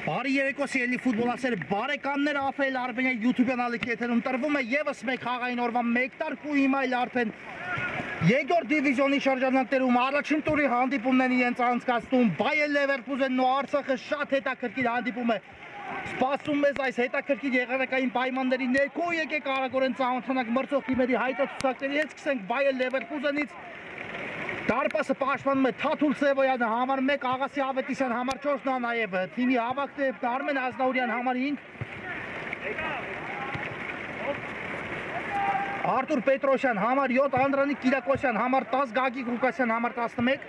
Բարի երեկո սիրելի ֆուտբոլասեր բարեկամներ, Աֆել Արմենիա YouTube կանալի կեթերում տրվում է եւս մեկ խաղային օրվա 1 տարկ ու հիմա էլ արդեն երկրորդ դիվիզիոնի շրջանակներում առաջին տուրի հանդիպումներն իրենց անցկացնում Բայեր Լևերկուզենն ու Արցախը շատ հետաքրքիր հանդիպում է սպասում մեզ այս հետաքրքիր եղանակային պայմանների ներքո եկեք արագորեն ծանոթանանք մրցող թիմերի հայտարարությունների հետ սկսենք Բայեր Լևերկուզենից Դարպասը պաշտպանում է Թաթուլ Սևոյանը համար 1, Աղասի Ավետիսյան համար 4, նա նաև թիմի ավագն է Արմեն Ազնաուրյան համար 5 Արտուր Պետրոսյան համար 7, Անդրանիկ Կիրակոսյան համար 10, Գագիկ Ղուկասյան համար 11,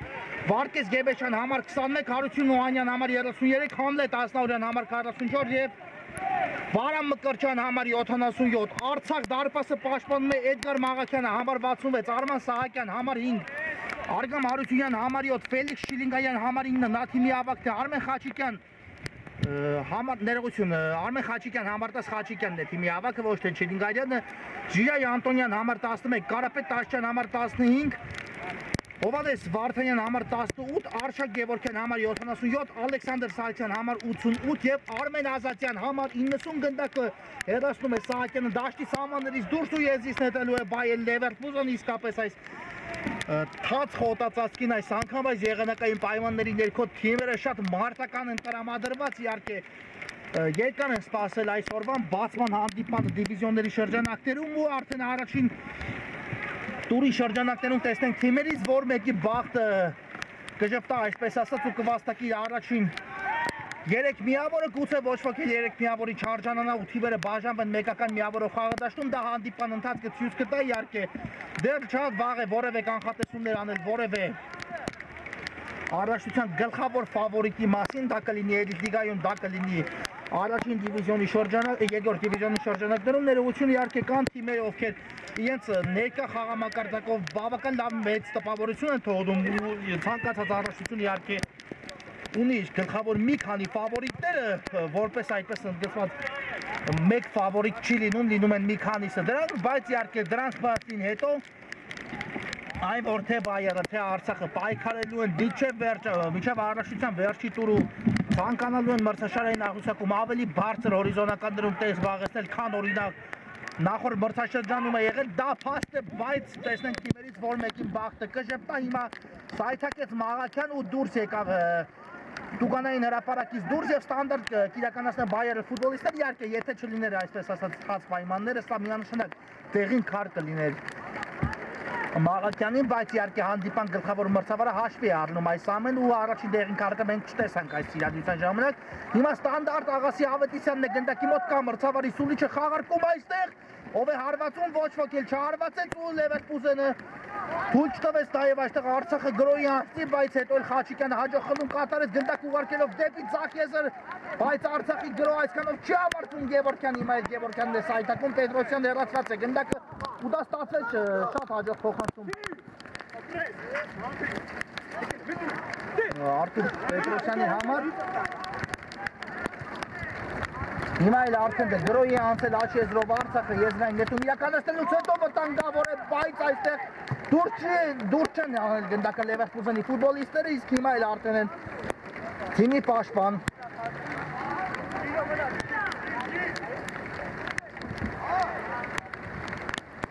Վարդգես Գեբեշյան համար 21, Հարություն Նոհանյան համար 33, Համլետ Ազնաուրյան համար 44 և Վարամ Մկրտչյան համար 77, Արցախ Դարպասը պաշտպանում է Էդգար Մաղաքյանը համար 66, Արման Սահակյան համար 5 Արգամ Հարությունյան համար 7, Ֆելիքս Շիլինգայան համար 9, նա թիմի ավագն է, Արմեն Խաչիկյան համար ներողություն, Արմեն Խաչիկյան համար 10 Խաչիկյանն է թիմի ավագը, ոչ թե Շիլինգայանը, Ժիրայ Անտոնյան համար 11, Կարապետ Տաշյան համար 15, Հովանես Վարդանյան համար 18, Արշակ Գևորգյան համար 77, Ալեքսանդր Սահակյան համար 88 և Արմեն Ազատյան համար 90 գնդակը հեռացնում է Սահակյանը դաշտի սահմաններից դուրս ու եզրից նետելու է Բայեր Լևերկուզենը իսկապես այս թաց խոտածածկին այս անգամ այս եղանակային պայմանների ներքո թիմերը շատ մարտական են տրամադրված իհարկե երկար են սպասել այս օրվան բացման հանդիպման դիվիզիոնների շրջանակներում ու արդեն առաջին տուրի շրջանակներում տեսնենք թիմերից որ մեկի բախտը կժպտա այսպես ասած ու կվաստակի առաջին 3 միավորը գուցե ոչ ոք էլ 3 միավորի չարժանանա ու թիմերը բաժանվեն մեկական միավորով խաղադաշտում դա հանդիպման ընթացքը ցույց կտա իհարկե դեռ շատ վաղ է որևէ կանխատեսումներ անել որևէ առաջնության գլխավոր ֆավորիտի մասին դա կլինի էլիտ լիգայում դա կլինի առաջին դիվիզիոնի շրջանակ երկրորդ դիվիզիոնի շրջանակներում ներողություն իհարկե կան թիմեր ովքեր իրենց ներկա խաղամակարդակով բավական լավ մեծ տպավորություն են թողնում ցանկացած առաջնություն իհարկե ունի գլխավոր մի քանի ֆավորիտները որպես այդպես ընդգծված մեկ ֆավորիտ չի լինում են մի քանիսը դրանք բայց իհարկե դրանք բացին հետո այն որ թե Բայերը թե Արցախը պայքարելու են մինչև առաջնության վերջի տուրը ցանկանալու են մրցաշարային աղյուսակում ավելի բարձր հորիզոնականներում տես զբաղեցնել քան օրինակ նախորդ մրցաշրջանում է եղել դա փաստ է բայց տեսնենք թիմերից որ մեկին բախտը կժպտա հիմա սայթակեց Մաղաքյան ու դուրս եկավ Տուգանային հրապարակից դուրս եւ ստանդարտ կիրականացնեն Բայերը ֆուտբոլիստներ իհարկե եթե չլիներ այսպես ասած խաց պայմանները սա միանշանակ տեղին քար կլիներ Մաղաքյանին, բայց իհարկե հանդիպան գլխավոր մրցավարը հաշվի է առնում այս ամեն ու առաջին դեղին քարտը մենք չտեսանք այս իրադարձության ժամանակ։ Հիմա ստանդարտ Աղասի Ավետիսյանն է գնդակի մոտ կա մրցավարի սուլիչը խաղարկում այստեղ, ով է հարվածում, ոչ ոք էլ չհարվածեց ու Լևերկուզենը թույլ չտվեց նաև այստեղ Արցախը գրոյի անցնի, բայց հետո էլ Խաչիկյանը հաջող խմում կատարեց գնդակ ուղարկելով դեպի Ձախեզր, բայց Արցախի գրո այսքանով չի ավարտում Գևորգյան, հիմա էլ Գևորգյանն է սայթակում, Պետրոսյանը հեռացված է գնդակը ու դա ստացվեց շատ հաջող փոխանցում Արտուր Պետրոսյանի համար հիմա էլ արդեն գրոյի անցել Աշեզրով Արցախը եզրային նետում իրականացնելուց հետո վտանգավոր է բայց այստեղ դուրս չեն անել գնդակը Լևերկուզենի ֆուտբոլիստները իսկ հիմա էլ արդեն են թիմի պաշտպան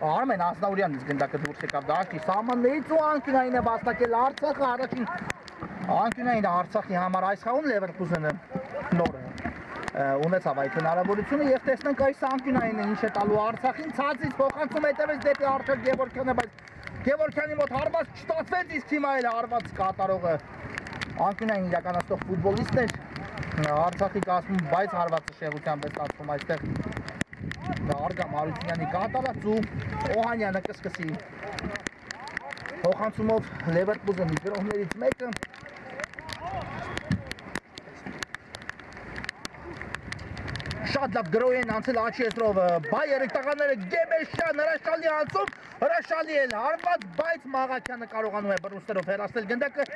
Արմեն Ազնաուրյանն իսկ գնդակը դուրս եկավ դաշտի սահմաններից ու անկյունային է վաստակել Արցախը առաջին անկյունային Արցախի համար այս խաղում Լևերկուզենը նոր ունեցավ այդ հնարավորությունը եւ տեսնենք այս անկյունայինը ինչ է տալու Արցախին ցածից փոխանցում հետևից դեպի Արշակ Գևորգյանը բայց Գևորգյանի մոտ հարված չստացվեց իսկ հիմա էլ հարված կատարողը անկյունային իրականացնող ֆուտբոլիստն էր Արցախի կազմում բայց հարվածը շեղությամբ է ստացվում այստեղ Արգամ Հարությունյանի կատարած ու Օհանյանը կսկսի փոխանցումով Լևերկուզենի գրողներից մեկը շատ լավ գրոյ են անցել Աշեզրով Բայերը տղաները Գեբեշյան հրաշալի անցում հրաշալի էլ հարված բայց Մաղաքյանը կարողանում է բռունցքերով հեռացնել գնդակը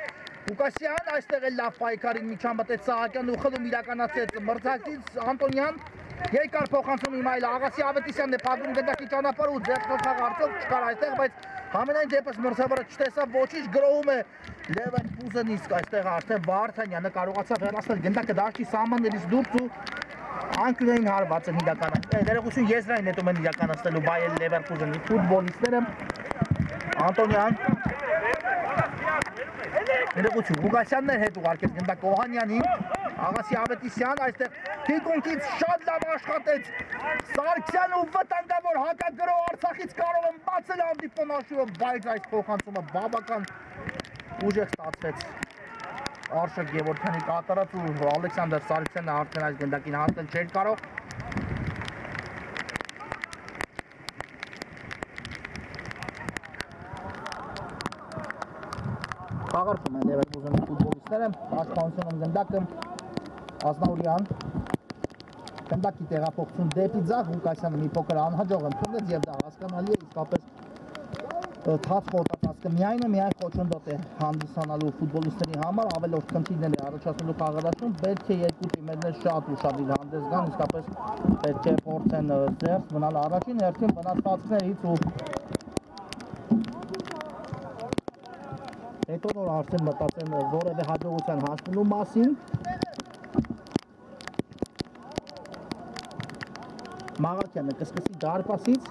Ղուկասյան այստեղ էլ լավ պայքարին միջամտեց Սահակյանն ու խլում իրականացեց մրցակից Անտոնյան Երկար փոխանցում հիմա այլ Աղասի Ավետիսյանն է փակում գնդակի ճանապարհը ու ձեռքով արդյոք չկար այստեղ, բայց համենայն դեպս մրցավարը չտեսավ ոչինչ գրոհում է Leverkusen իսկ այստեղ արդեն Վարդանյանը կարողացավ հեռացնել գնդակը դաշտի սահմաններից դուրս ու անկյունային հարված են իրականում։ Ներողություն եզրային նետում են իրականացնելու Bayer Leverkusen-ի ֆուտբոլիստները Անտոնյան Ներողություն Ուգասյանն էր հետ ուղարկեց գնդակ Օհանյանին Աղասի Ավետիսյան այստեղ թիկունքից շատ լավ աշխատեց Սարգսյանը ու վտանգավոր հակագրող Արցախից կարող են բացել հանդիպում աշուրը, բայց այս փոխանցումը բավական ուժեղ ստացվեց Արշակ Գևորգյանի կատարած ու Ալեքսանդր Սարգսյանը արդեն այս գնդակին հասնել չէր կարող Խաղարկում են Leverkusen-ի ֆուտբոլիստները պաշտպանությունում գնդակը Ազնաուրյան գնդակի տեղափոխություն դեպի ձախ Ղուկասյանը մի փոքր անհաջող ընդունեց եւ դա հասկանալի է իսկապես թաց խոտածածկը միայն խոչընդոտ է հանդիսանալու ֆուտբոլիստների համար ավելորդ խնդիրներ է առաջացնելու խաղադաշտում պետք է երկու թիմերն շատ ուշադիր հանդես գան իսկապես պետք է փորձեն զերծ մնալ առաջին հերթին վնասվածքներից ու հետո նոր արդեն մտածեն որևէ հաջողության հասնելու մասին Մաղաքյանը կսկսի դարպասից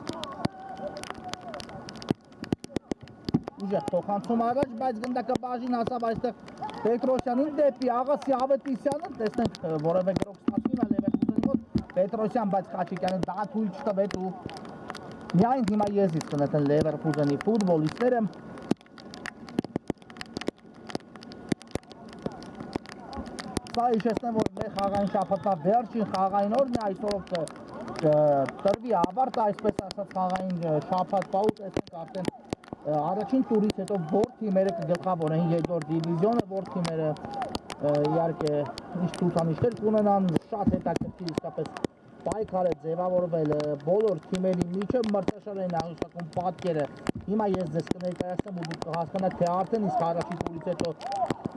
ուժեղ փոխանցում առաջ, բայց գնդակը բաժին հասավ այստեղ Պետրոսյանին դեպի Աղասի Ավետիսյանը, տեսնենք որևէ գրոհ ստացվում է Leverkusen-ի մոտ, Պետրոսյան, բայց Խաչիկյանը դա թույլ չտվեց ու միայն հիմա եզից կնետեն Leverkusen-ի ֆուտբոլիստները Սա հիշեցնեմ, որ մեր խաղային շաբաթվա վերջին խաղային օրն է այսօրով տրվի ավարտը, այսպես ասած խաղային շաբաթվա ու տեսնենք արդեն առաջին տուրից հետո որ թիմերը կգլխավորեն երկրորդ դիվիզիոնը, որ թիմերը իհարկե ինչ ցուցանիշներ կունենան, շատ հետաքրքիր իսկապես պայքար է ձևավորվել բոլոր թիմերի միջև մրցաշարային աղյուսակում պատկերը հիմա ես ձեզ կներկայացնեմ ու դուք կհասկանաք թե արդեն իսկ առաջին տուրից հետո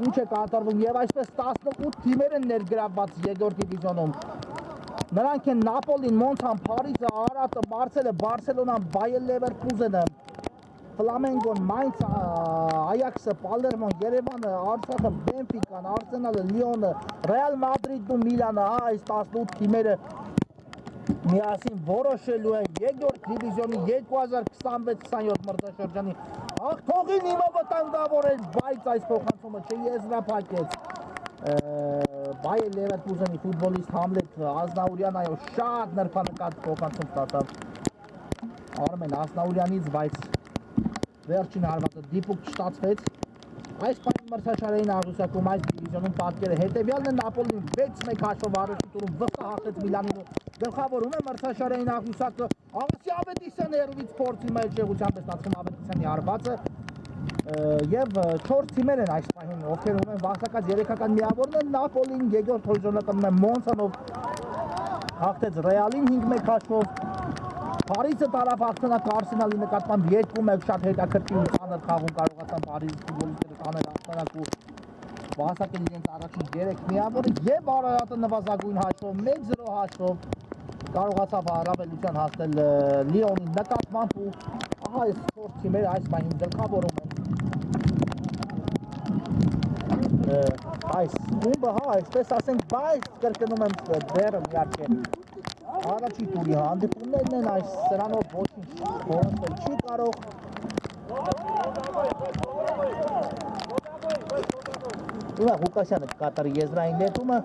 ինչ է կատարվում եւ այսպես 18 թիմեր են ներգրավված երկրորդ դիվիզիոնում նրանք են Նապոլին, Մոնցան, Փարիզը, Արատը, Մարսելը, Բարսելոնան, Bayer Leverkusen-ը Ֆլամենգոն, Մայնցը, Այաքսը, Պալերմոն, Երևանը, Արցախը, Բենֆիկան, Արսենալը, Լիոնը, Ռեալ Մադրիդն ու Միլանը, այս 18 թիմերը միասին որոշելու են երկրորդ դիվիզիոնի 2026-27 մրցաշրջանի հաղթողին հիմա վտանգավոր էր, բայց այս փոխանցումը չեզրափակեց Bayer Leverkusen-ի ֆուտբոլիստ Համլետ Ազնաուրյան այո շատ նրբանկատ փոխանցում ստացավ Արմեն Ազնաուրյանից, բայց վերջին հարվածը դիպուկ չստացվեց այս պահին մրցաշարային աղյուսակում այս դիվիզիոնում պատկերը հետևյալն է Նապոլին 6-1 հաշվով առաջին տուրում վստահ հաղթեց Միլանին ու գլխավորում է մրցաշարային աղյուսակը Աղասի Ավետիսյանը երևից փորձի մեջ շեղությամբ է ստացվում Ավետիսյանի հարվածը եւ 4 թիմեր են այս պահին ովքեր ունեն վաղտակած 3-ական միավորն են Նապոլին երկրորդ հորիզոնականում է Մոնցանով հաղթեց Ռեալին 5-1 հաշվով Փարիզը տարավ հաղթանակ Արսենալի նկատմամբ 2-1 շատ հետաքրքիր ու ծանր խաղում կարողացան Փարիզի ֆուտբոլիստները տանել հաղթանակ ու վահասակել իրենց առաջին 3 միավորը եւ Արարատը նվազագույն հաշվով 1-0 հաշվով կարողացավ առավելության հասնել Լիոնի նկատմամբ ու ահա այս 4 թիմերը այս պահին գլխավորում են այս խումբը, հա, այսպես ասենք, բայց կրկնում եմ դեռ իհարկե առաջի տուրի հանդիպումներն են, այս սրանով ոչինչ որոշվել չի կարող Ուղղա Ղուկասյանը կկատարի եզրային նետումը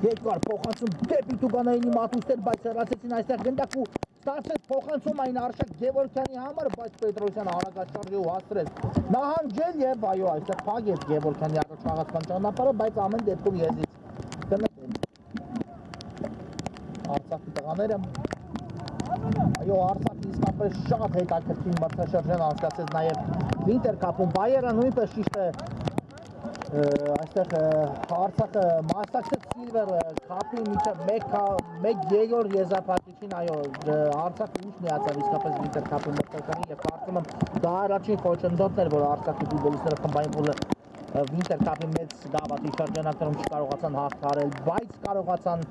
երկար փոխանցում դեպի Տուգանայինի մատուցներ, բայց հեռացեցին այստեղ գնդակ ու ստացվեց փոխանցում այն Արշակ Գևորգյանի համար, բայց Պետրոսյանը արագաշարժի ու հաստրեց նահանջել եւ այո այստեղ փակեց Գևորգյանի առաջ խաղացման ճանապարհը, բայց ամեն դեպքում եզից կնետեն Արցախի տղաները այո Արցախը իսկապես շատ հետաքրքիր մրցաշրջան անցկացրեց նաեւ Վինտեր կապում Բայերը նույնպես ճիշտ է այստեղ Արցախը մասնակցեց Սիլվեր կապի միջև մեկ երկրորդ եզրափակիչին այո Արցախը ուշ միացավ իսկապես Վինտեր կապի մրցաշրջանի եւ կարծում եմ դա առաջին խոչընդոտն էր որ Արցախի ֆուտբոլիստները խմբային փուլը Winter Cup-ի մեծ գավաթի շրջանակներում չկարողացան հաղթարել, բայց կարողացան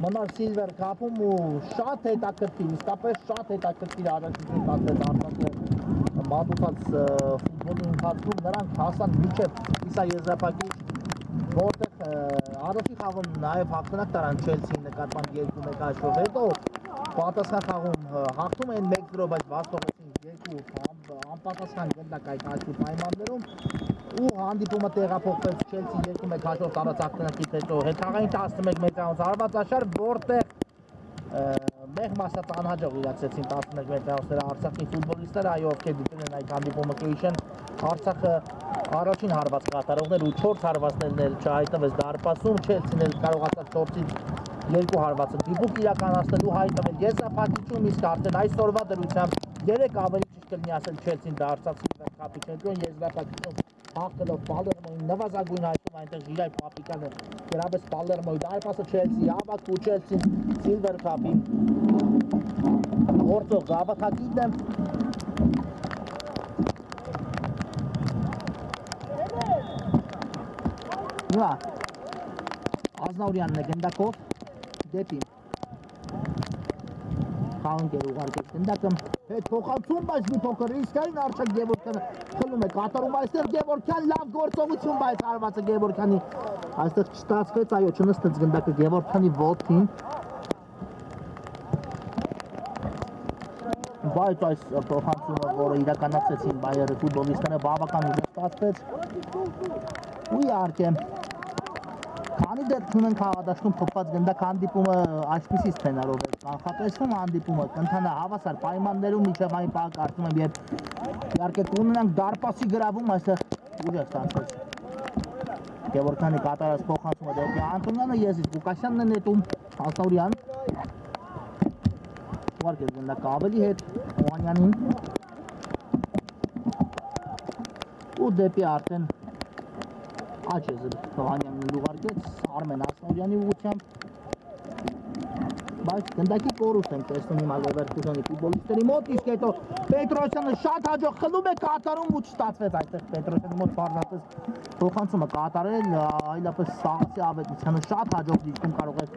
մնալ Silver Cup-ում ու շատ հետաքրքիր, իսկապես շատ հետաքրքիր առաջություն պատվեց Արցախը մատուցած ֆուտբոլի ընթացքում նրանք հասան մինչև Իսա եզրափակիչ, որտեղ առաջի խաղում նաև հաղթանակ տարան Չելսիի նկատմամբ 2-1 հաշվով, հետո պատասխան խաղում հաղթում էին 1-0, բայց վաստողեցին 2 անպատասխան գնդակ այդ հաշվի պայմաններում ու հանդիպումը տեղափոխվեց Չելսի 2-1 հաշվով տարած հաղթանակից հետո հետագային 11 մետրանոց հարվածաշար, որտեղ մեղմ ասած անհաջող իրացեցին 11 մետրանոցները Արցախի ֆուտբոլիստները, այո, ովքեր դիտել են այդ հանդիպումը կհիշեն, Արցախը առաջին հարված կատարողներ ու 4 հարվածներն էլ չհայտնվեց դարպասում, Չելսին էլ կարողացավ 4-ից 2 հարվածը դիպուկ իրականացնելու հայտնվել եզրափակիչում, իսկ արդեն այսօրվա դրությամբ 3 ավելի ճիշտ կլինի ասել Չելսին դարձավ Silver Cup-ի չեմպիոն եզրափակիչում հաղթելով Պալերմոյին նվազագույն հայտում այնտեղ Ժիրայ Պապիկյանը գրաբես Պալերմոյի դարպասը Չելսի ավակ ու Չելսին Silver Cup-ի գործող գավաթակիցն է Նրա Ազնաուրյանն է գնդակով դեպի խաղընկեր ուղարկեց գնդակը հետ փոխանցում, բայց մի փոքր ռիսկային Արշակ Գևորգյանը խլում է կատարում այստեղ Գևորգյան լավ գործողություն, բայց հարվածը Գևորգյանի այստեղ չստացվեց, այո, չնստեց գնդակը Գևորգյանի ոտքին բայց այս փոխանցումը, որը իրականացրեցին Բայերի ֆուտբոլիստները բավական ուժեղ ստացվեց ու իհարկե քանի դեռ չունեն խաղադաշտում փոխված գնդակ հանդիպումը այսպիսի սցենարով է կանխատեսվում հանդիպումը կընթանա հավասար պայմաններում միջև այն պահը կարծում եմ երբ իհարկե կունենանք դարպասի գրավում այստեղ ուժեղ ստացվեց Գևորգյանի կատարած փոխանցումը դեպի Անտոնյանը Եզից Ղուկասյանն է նետում Ազնաուրյան ուղարկեց գնդակը ավելի հետ Օհանյանին ու դեպի արդեն Աչեզը Օհանյանին ուղարկեց Արմեն Ազնաուրյանի ուղղությամբ բայց գնդակի կորուստ ենք տեսնում հիմա Լևերկուզենի ֆուտբոլիստների մոտ իսկ հետո Պետրոսյանը շատ հաջող խլում է կատարում ու չստացվեց այդտեղ Պետրոսյանի մոտ բարձրացած փոխանցումը կատարել այլապես Սաղասի Ավետիսյանը շատ հաջող դիպքում կարող է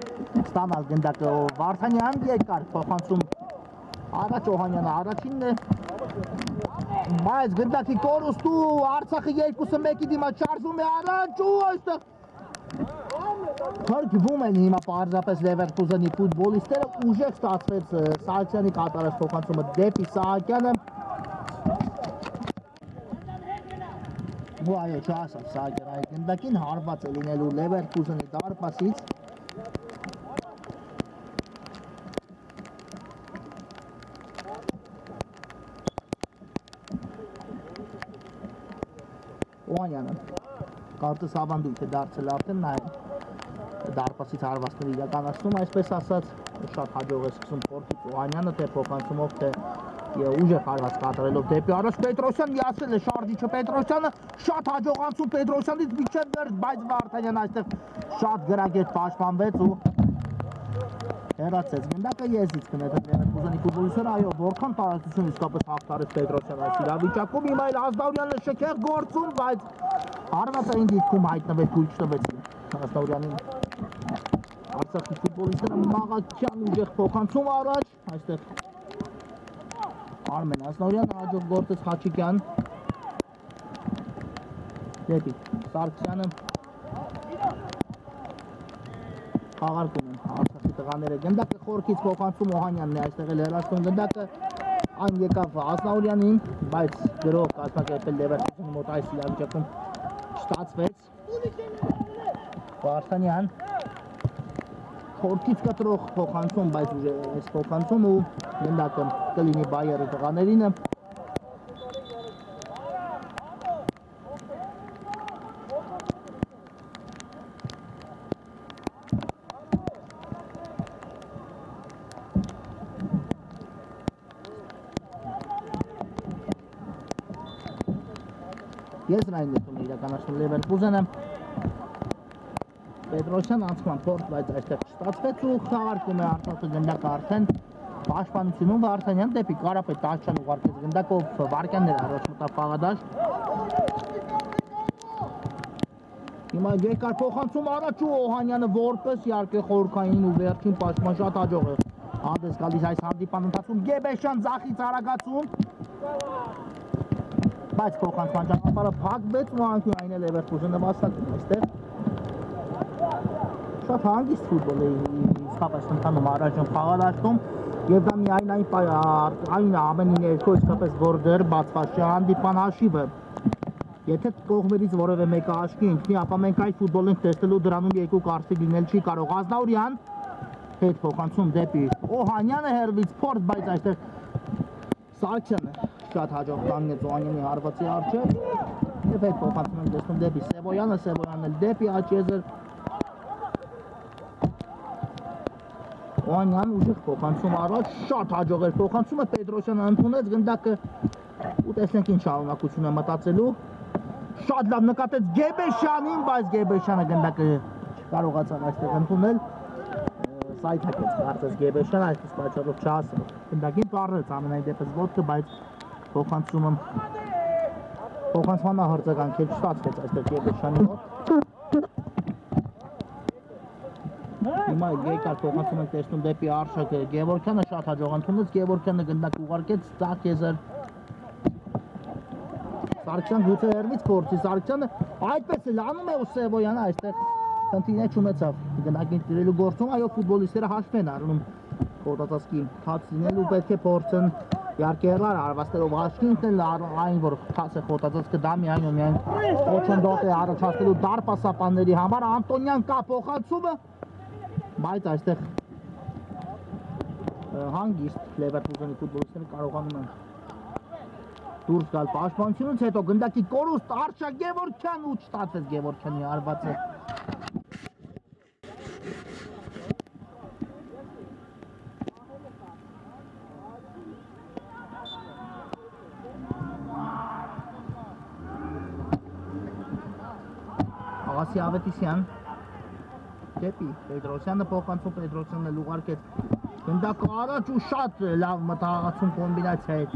ստանալ գնդակը Վարդանյան երկար փոխանցում առաջ Օհանյանը առաջինն է բայց գնդակի կորուստ ու Արցախը 2-1-ի դիմաց շարժվում է առաջ ու այստեղ Թարգվում են հիմա պարզապես Լևերկուզենի ֆուտբոլիստները ուժեղ ստացվեց Սահակյանի կատարած փոխանցումը դեպի Սահակյանը ու այո չհասավ Սահակյանը այդ գնդակին հարված է լինելու Լևերկուզենի դարպասից Օհանյանը կարծես ավանդույթ է դարձել արդեն նաև դարպասից հարվածները իրականացնում այսպես ասած շատ հաջող է սկսում փորձից Օհանյանը թե փոխանցումով թե ուժեղ հարված կատարելով դեպի առաջ Պետրոսյան միացել է շարժիչը Պետրոսյանը շատ հաջողանցում Պետրոսյանից մինչև վերջ բայց Վարդանյանը այստեղ շատ գրագետ պաշտպանվեց ու հեռացեց գնդակը Եզից կնետեց Լևերկուզենի ֆուտբոլիստները այո որքան տարածություն իսկապես հաղթարեց Պետրոսյանը այս իրավիճակում հիմա էլ Ազնաուրյանը շքեղ գործում բայց հարվածային դիրքում հայտնվեց գույք չտվեցին Ազնաուրյանին Արցախի ֆուտբոլիստները Մաղաքյան ուժեղ փոխանցում առաջ այստեղ Արմեն Ազնաուրյանը հաջող գործեց Խաչիկյան դեպի Սարգսյանը խաղարկում են Արցախի տղաները գնդակը խորքից փոխանցում Օհանյանն է այստեղ էլ հեռացնում գնդակը այն եկավ Ազնաուրյանին բայց գրող կազմակերպել Լևերկուզենի մոտ այս իրավիճակում չստացվեց Վարդանյան խորքից կտրող փոխանցում բայց ուժեղ է փոխանցում ու գնդակը կլինի Բայերի տղաներինը Եզրային նետում է իրականացնում Լևերկուզենը Պետրոսյան անցման փորձ, բայց այստեղ չստացվեց ու խաղարկում է Արցախը գնդակը արդեն պաշտպանությունում Վարդանյան դեպի Կարապետ Տաչյան ուղարկեց գնդակով Վարդյանները առաջ մտավ խաղադաշտ Հիմա երկար փոխանցում առաջ ու Օհանյանը որպես իհարկե խորքային ու վերջին պաշտպան շատ հաջող է հանդես գալիս այս հանդիպան ընթացքում Գեբեշյան ձախից արագացում բայց փոխանցման ճանապարհը փակվեց ու անկյունային է Leverkusen-ը վաստակում այստեղ շատ հանգիստ ֆուտբոլ է իսկապես ընթանում առաջին խաղադաշտում եւ դա միայն այն ամենին երկու իսկապես որ դեռ բացված չէ հանդիպան հաշիվը Եթե կողմերից որևէ մեկը աչքի ընկնի, ապա մենք այդ ֆուտբոլն ենք տեսնելու դրանում երկու կարծիք լինել չի կարող։ Ազնաուրյան հետ փոխանցում դեպի Օհանյանը հերվից փորձ, բայց այստեղ Սարգսյանը շատ հաջող կանգնեց Օհանյանի հարվածի առջև եւ հետ փոխանցում ենք տեսնում դեպի Սևոյանը, Սևոյանն էլ դեպի Աչեզեր Օհանյան ուժեղ փոխանցում առաջ, շատ հաջող էր փոխանցումը, Պետրոսյանը ընդունեց գնդակը ու տեսնենք ինչ շարունակություն է մտածելու Շատ լավ նկատեց Գեբեշյանին, բայց Գեբեշյանը գնդակը չկարողացավ այստեղ ընդունել Սայթակեց կարծես Գեբեշյանը այսպես պատճառով չհասավ Գնդակին պարեց ամենայն դեպս ոտքը, բայց փոխանցման հարձականք էլ չստացվեց այստեղ Գեբեշյանի մոտ Հիմա երկար փոխանցում ենք տեսնում դեպի Արշակ Գևորգյանը շատ հաջող ընդունեց Գևորգյանը գնդակ ուղարկեց Ծակեզեր Սարգսյան գուցե հերվից փորձի Սարգսյանը այդպես էլ անում է ու Սևոյանը այստեղ խնդիրներ չունեցավ գնդակին տիրելու գործում այո ֆուտբոլիստները հաշվ են առնում խոտածածկի թաց լինելու պետք է փորձեն իհարկե հեռար արվաստերով հաշվի ընկնել այն որ թաց է խոտածածկը դա միայն ու միայն ոչնդոտ է առաջացնելու դարպասապանների համար Անտոնյան կա փոխանցումը բայց այստեղ հանգիստ Leverkusen-ի ֆուտբոլիստները կարողանում են դուրս գալ պաշտպանությունից հետո գնդակի կորուստ Արշակ Գևորգյան ու չստացվեց Գևորգյանի հարվածը Աղասի Ավետիսյան դեպի Պետրոսյանը փոխանցում Պետրոսյանն էլ ուղարկեց գնդակը առաջ ու շատ լավ մտահղացում կոմբինացիա է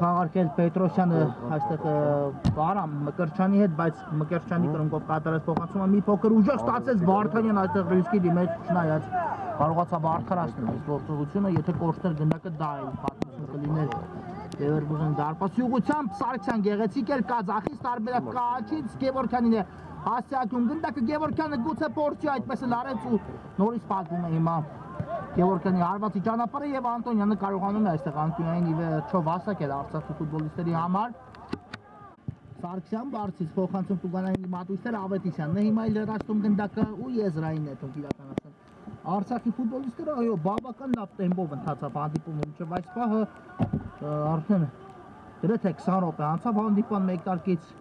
Խաղարկել Պետրոսյանը այստեղ Արամ Մկրչյանի հետ, բայց Մկրչյանի կրունկով կատարած փոխանցումը մի փոքր ուժեղ ստացեց Վարդանյան այստեղ ռիսկի դիմեց չնայած կարողացավ արդարացնել այս գործողությունը, եթե կորցներ գնդակը դա էլ պատմություն կլիներ Leverkusen դարպասի ուղղությամբ Սարգսյան գեղեցիկ էր կա ձախից տարբերակ կա աչից Գևորգյանին է հասցեակում գնդակը Գևորգյանը գուցե փորձի այդպես էլ արեց ու նորից փակվում է հիմա Գևորգյանի հարվածի ճանապարհը եւ Անտոնյանը կարողանում է այստեղ անկյունային ի վերջո վաստակել Արցախի ֆուտբոլիստերի համար Սարգսյան բարձից փոխանցում Տուգանային մատույցներ Ավետիսյանն է հիմա լրացնում գնդակը ու եզրային նետում իրականացնում Արցախի ֆուտբոլիստները այո բավական լավ տեմպով ընթացավ հանդիպումը մինչև այս պահը արդեն գրեթե 20 րոպե անցավ հանդիպան մեկտարկից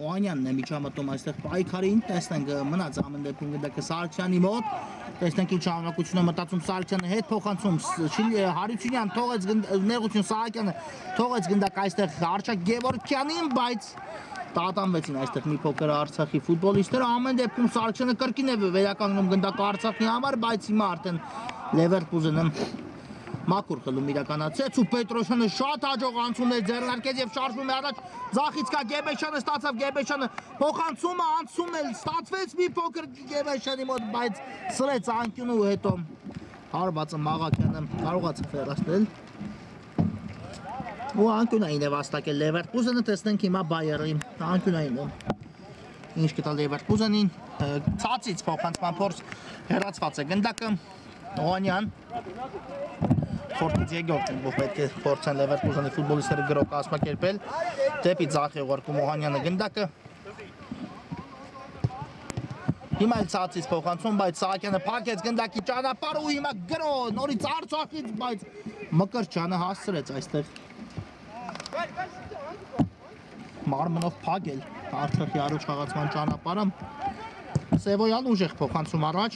Օհանյանն է միջամտում այստեղ պայքարին, տեսնենք մնաց ամեն դեպքում գնդակը Սարգսյանի մոտ, տեսնենք ինչ շարունակություն է մտածում Սարգսյանը հետ փոխանցում Հարությունյան թողեց Նեղություն Սահակյանը թողեց գնդակ այստեղ Արշակ Գևորգյանին, բայց տատանվեցին այստեղ մի փոքր Արցախի ֆուտբոլիստները, ամեն դեպքում Սարգսյանը կրկին է վերականգնում գնդակը Արցախի համար, բայց հիմա արդեն Leverkusen-ը Մակուր խլում իրականացեց ու Պետրոսյանը շատ հաջող անցում է ձեռնարկեց եւ շարժվում է առաջ ձախից կա Գեբեշյանը ստացավ Գեբեշյանը փոխանցումը անցում է ստացվեց մի փոքր Գեբեշյանի մոտ բայց սրեց անկյունու հետո հարվածը Մաղաքյանը կարողացավ հեռացնել ու անկյունային է վաստակել Leverkusen-ը տեսնենք հիմա Բայերի անկյունային է ինչ կտա Leverkusen-ին ցածից փոխանցման փորձ հեռացված է գնդակը Օհանյան Ֆորտից եկորդ որ պետք է փորձեն Leverkusen-ի ֆուտբոլիստները գրող կազմակերպել դեպի ձախ է ուղարկում Օհանյանը գնդակը Հիմա էլ ցածից փոխանցում, բայց Սահակյանը փակեց գնդակի ճանապարհը ու հիմա գրո նորից Արցախից, բայց Մկրչյանը հասցրեց այստեղ մարմնով փակել Արցախի առաջ խաղացման ճանապարհը Սևոյան ուժեղ փոխանցում առաջ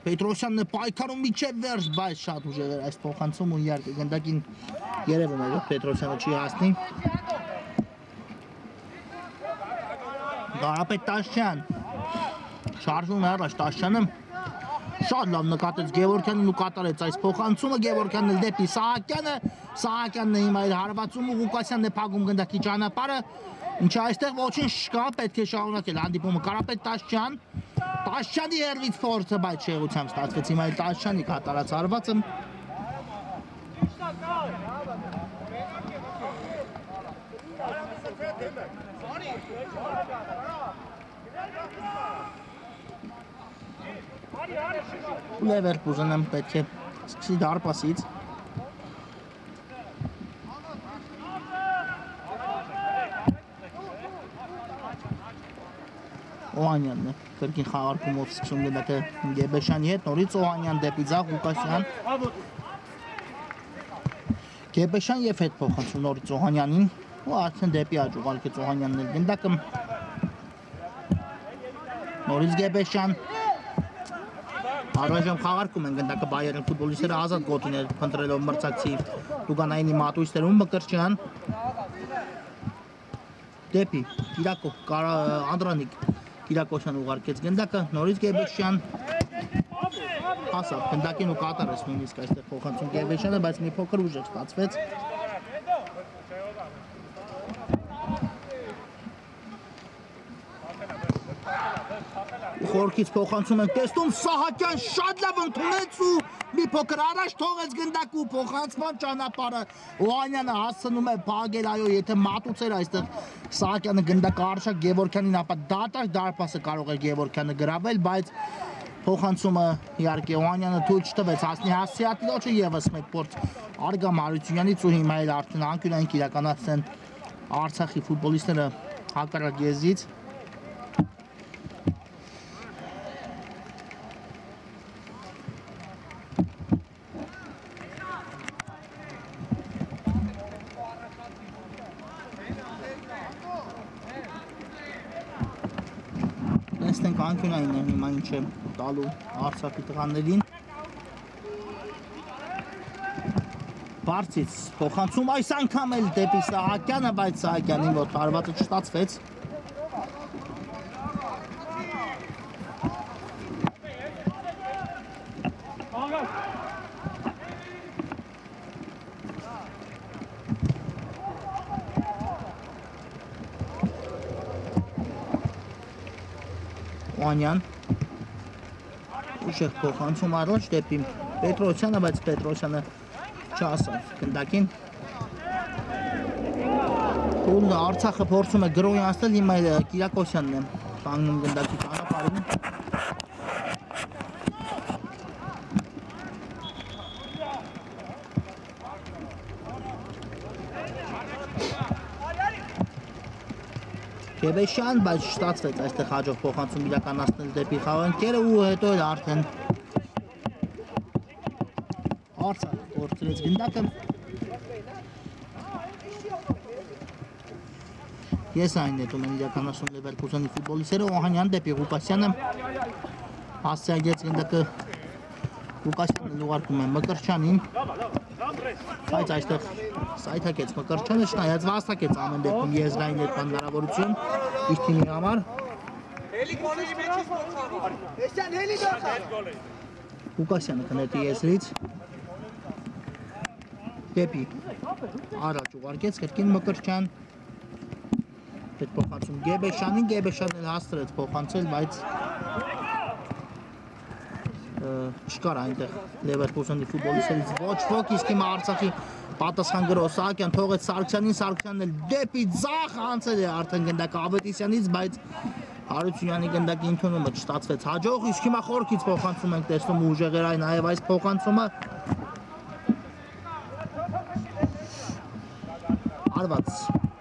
Պետրոսյանն է պայքարում միջև վերջ, բայց շատ ուժեղ էր այս փոխանցում ու իհարկե գնդակին երևում է որ Պետրոսյանը չի հասնի Կարապետ Տաշյան շարժվում է առաջ Տաշյանը Շատ լավ նկատեց Գևորգյանն ու կատարեց այս փոխանցումը Գևորգյանն էլ դեպի Սահակյանը Սահակյանն է հիմա իր հարվածում ու Ղուկասյանն է փակում գնդակի ճանապարհը ինչը այստեղ ոչինչ չկա պետք է շարունակել հանդիպումը Կարապետ Տաշյանի երվից փորձը բայց շեղությամբ ստացվեց հիմա Տաշյանի կատարած հարվածը Լևերկուզենը պետք է սկսի դարպասից Օհանյանն է կրկին խաղարկումով սկսում գնդակը Գեբեշյանի հետ նորից Օհանյան դեպի ձախ Ղուկասյան Գեբեշյան և հետ փոխանցում նորից Օհանյանին ու արդեն դեպի աջ ուղարկեց Օհանյանն էլ գնդակը նորից Գեբեշյան Առայժմ խաղարկում են գնդակը Բայերն ֆուտբոլիստները ազատ գոտիներ փնտրելով մրցակցի Լուգանայինի մատույցներում Մկրտչյան դեպի Անդրանիկ Կիրակոսյան ուղարկեց գնդակը նորից Գեբեշյան հասավ գնդակին ու կատարեց նույնիսկ այստեղ փոխանցում Գեբեշյանը բայց մի փոքր ուժ ստացվեց Խորքից փոխանցում են տեսնում Սահակյան շատ լավ ընդունեց ու մի փոքր առաջ թողեց գնդակու փոխանցման ճանապարհը Օհանյանը հասցնում է փակել այո եթե մատուցեր այստեղ Սահակյանը գնդակը արշակ Գևորգյանին ապա դատարկ դարպասը կարող էր Գևորգյանը գրավել բայց փոխանցումը իհարկե Օհանյանը թույլ չտվեց հասնի Հասցեատիլոջը եւս մեկ փորձ Արգամ Հարությունյանից ու հիմա էլ արդեն անկյունային իրականացնեն Արցախի ֆուտբոլիստները հակառակ եզրից Տեսնենք անկյունային է հիմա ինչ է տալու Արցախի տղաներին Բարձից փոխանցում այս անգամ էլ դեպի Սահակյանը բայց Սահակյանին որ հարվածը չստացվեց Օհանյան ուշեղ փոխանցում առաջ դեպի Պետրոսյանը, բայց Պետրոսյանը չհասավ գնդակին Տունը Արցախը փորձում է գրոհի անցնել, հիմա Կիրակոսյանն է կանգնում գնդակի ճանապարհին Գեբեշյան, բայց չստացվեց այստեղ հաջող փոխանցում իրականացնել դեպի խաղանքերը ու հետո էլ արդեն Արցախը կորցրեց գնդակը Ես այն նետում են իրականացնում Լևերկուզենի ֆուտբոլիստները Օհանյան դեպի Ղուկասյանը հասցեագեց գնդակը Ղուկասյանն ուղարկում է Մկրտչյանին բայց այստեղ սայթակեց Մկրտչյանը չնայած վաստակեց ամեն դեպքում եզրային այդ հնարավորություն իր թիմի համար Ղուկասյանը կնետի եզրից դեպի առաջ ուղարկեց կրկին Մկրտչյան այդ փոխանցում Գեբեշյանին Գեբեշյանն էլ հաստրեց փոխանցել բայց չկար այնտեղ Լևերկուզենի ֆուտբոլիստներից ոչ ոք իսկ հիմա Արցախի պատասխան գրող Սահակյան թողեց Սարգսյանին Սարգսյանն էլ դեպի ձախ անցել է արդեն գնդակը Ավետիսյանից բայց Հարությունյանի գնդակի ընդունումը չստացվեց հաջող իսկ հիմա խորքից փոխանցում ենք տեսնում ուժեղեր այն նաև այս փոխանցումը Արված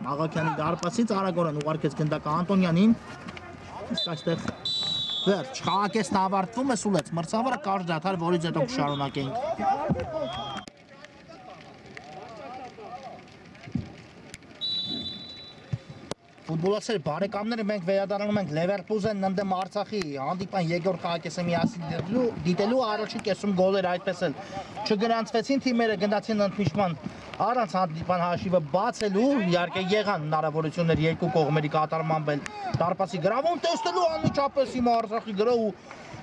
Աղաքյանի դարպասից արագորեն ուղարկեց գնդակը Անտոնյանին իսկ այստեղ Վերջ, խաղակեսն ավարտվում է սուլեց մրցավարը կարճ դադար, որից հետո կշարունակենք Ֆուտբոլացեր բարեկամները մենք վերադառնում ենք Լևերկուզեն ընդդեմ Արցախի հանդիպան երկրորդ խաղակեսը միասին դիտելու առաջին կեսում գոլեր այդպես էլ չգրանցվեցին թիմերը գնացին ընդմիջման առանց հանդիպան հաշիվը բացելու իհարկե եղան հնարավորություններ երկու կողմերի կատարմամբ էլ դարպասի գրավում տեսնելու անմիջապես հիմա Արցախի գրող ու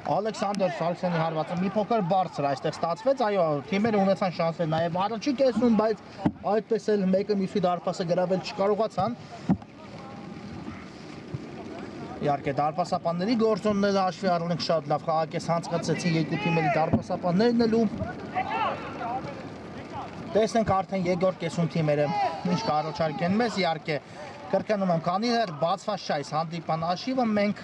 Ալեքսանդր Սարգսյանի հարվածը մի փոքր բարձր այստեղ ստացվեց, այո, թիմերը ունեցան շանսեր նաև առաջի կեսում, բայց այդպես էլ մեկը մյուսի դարպասը գրավել չկարողացան։ Իհարկե դարպասապանների գործոնները հաշվի առնենք շատ լավ խաղակես հանցկացեցին երկու թիմերի դարպասապաններն էլ ու տեսնենք արդեն երկրորդ կեսում թիմերը ինչ կառաջարկեն մեզ, իհարկե կրկնում եմ, քանի դեռ բացված չէ այս հանդիպան հաշիվը, մենք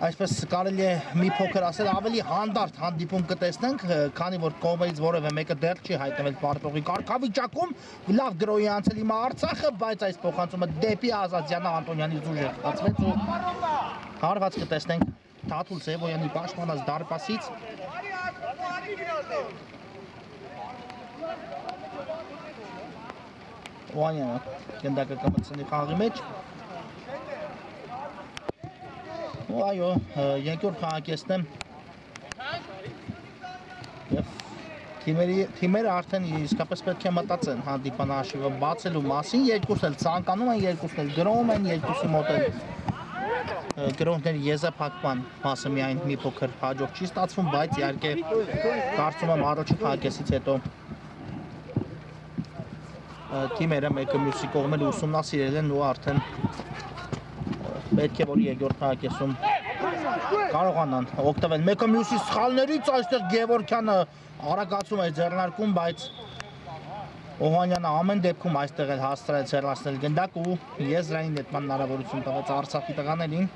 այսպես կարելի է մի փոքր ասել ավելի հանդարտ հանդիպում կտեսնենք, քանի որ կողմերից որևէ մեկը դեռ չի հայտնվել պարտողի կարգավիճակում, լավ գրոհի անցել հիմա Արցախը, բայց այս փոխանցումը դեպի Ազատյանը Անտոնյանի զուժը ստացվեց ու հարված կտեսնենք Թաթուլ Սևոյանի պաշտպանած դարպասից։ Օանյանը գնդակը կմտցնի խաղի մեջ։ Ու այո, երկրորդ խաղակեսն է և թիմերը արդեն իսկապես պետք է մտածեն հանդիպան հաշիվը բացելու մասին, երկուսն էլ ցանկանում են, երկուսն էլ գրոհում են, երկուսի մոտ էլ գրոհների եզրափակման մասը միայն մի փոքր հաջող չի ստացվում, բայց իհարկե կարծում եմ առաջին խաղակեսից հետո թիմերը մեկը մյուսի կողմերը ուսումնասիրել են ու արդեն պետք է որ երկրորդ խաղակեսում կարողանան օգտվել մեկը մյուսի սխալներից, այստեղ Գևորգյանը արագացում է ձեռնարկում, բայց Օհանյանը ամեն դեպքում այստեղ էլ հասցրեց հեռացնել գնդակ ու եզրային նետման հնարավորություն տվեց Արցախի տղաներին։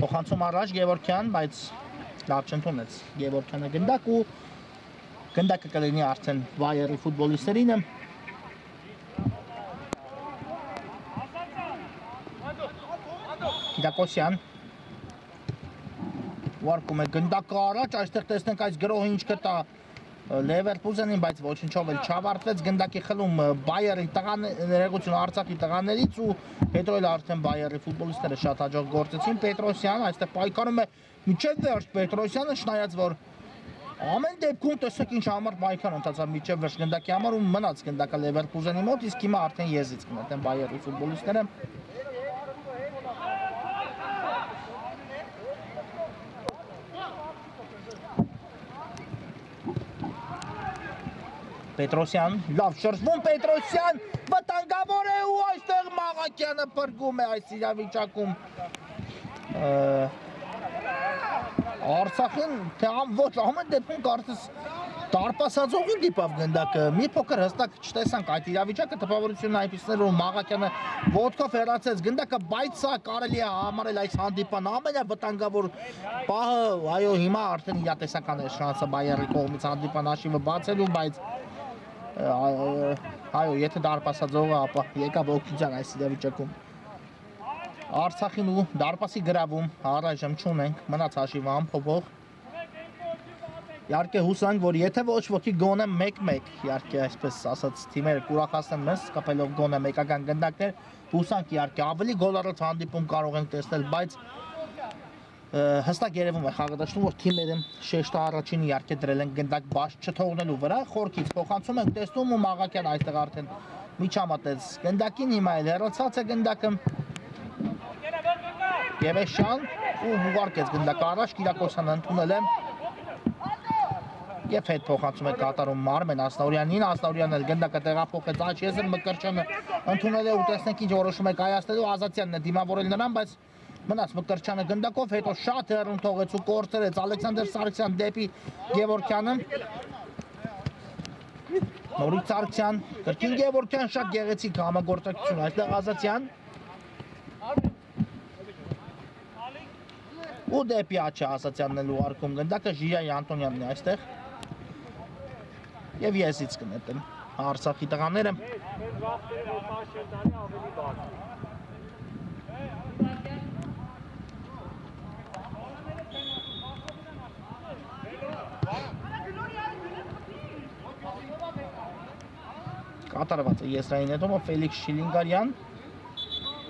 Փոխանցում առաջ Գևորգյան, բայց լավ չընդունեց Գևորգյանը գնդակ ու գնդակը կլինի արդեն Վայերի ֆուտբոլիստերինը։ Կիրակոսյան վարկում է գնդակը առաջ, այստեղ տեսնենք այս գրոհը ինչ կտա Լևերկուզենին, բայց ոչնչով էլ չավարտվեց գնդակի խլում Բայերի ներեգություն Արցախի տղաներից ու հետո էլ արդեն Բայերի ֆուտբոլիստները շատ հաջող գործեցին։ Պետրոսյան այստեղ պայքարում է մինչև վերջ Պետրոսյանը, չնայած որ ամեն դեպքում տեսեք ինչ համար պայքար ընթացավ մինչև վերջ գնդակի համար ու մնաց գնդակը Լևերկուզենի մոտ, իսկ հիմա արդեն եզից կնետեն Բայերի ֆուտբոլիստները։ Պետրոսյան, լավ շրջվում Պետրոսյան, վտանգավոր է ու այստեղ Մաղաքյանը փրկում է այս իրավիճակում Արցախին, թե ոչ ամեն դեպքում կարծես դարպասածողի դիպավ գնդակը, մի փոքր հստակ չտեսանք այդ իրավիճակը, տպավորությունն այնպիսներ որ Մաղաքյանը ոտքով հեռացեց գնդակը, բայց սա կարելի է համարել այս հանդիպան ամենավտանգավոր պահը, այո հիմա արդեն իրատեսական է շանսը Բայերի կողմից հանդիպան հաշիվը բացելու, բայց այո, եթե դարպասածողը, ապա եկավ օգնության այս իրավիճակում։ Արցախին ու դարպասի գրավում առայժմ չունենք, մնաց հաշիվը անփոփոխ։ Իհարկե հուսանք, որ եթե ոչ ոքի գոնե 1-1, իհարկե այսպես ասած թիմերը կուրախացնեն մեզ, կապելով գոնե մեկական գնդակներ, հուսանք իհարկե ավելի գոլառոց հանդիպում կարող ենք տեսնել, բայց հստակ երևում է խաղադաշտում, որ թիմերը շեշտը առաջին իհարկե դրել են գնդակ բաց չթողնելու վրա, խորքից փոխանցում ենք տեսնում ու Մաղաքյան այստեղ արդեն միջամտեց գնդակին, հիմա էլ հեռացած է գնդակը։ Գևեշյան ու ուղարկեց գնդակը առաջ, Կիրակոսյանը ընդունել է և հետ փոխանցում է կատարում Արմեն Ասնաուրյանին, Ասնաուրյանն էլ գնդակը տեղափոխեց աջ եզր, Մկրտչյանը ընդունել է ու տեսնենք ինչ որոշում է կայացնելու, Ազատյանն է դիմավորել նրան, բայց մնաց Մկրտչյանը գնդակով, հետո շատ հեռուն թողեց ու կորցրեց Ալեքսանդր Սարգսյան դեպի Գևորգյանը։ Նորից Սարգսյան, կրկին Գևորգյան, շատ գեղեցիկ համագործակցություն այստեղ Ազատյան։ Ու դեպի աչը Ազատյանն էլ ուղարկում գնդակը, Ժիրայի Անտոնյանն է այստեղ և եզից կնետեն Արցախի տղաները։ Կատարված է եզրային հետոմը Ֆելիքս Շիլինգարյան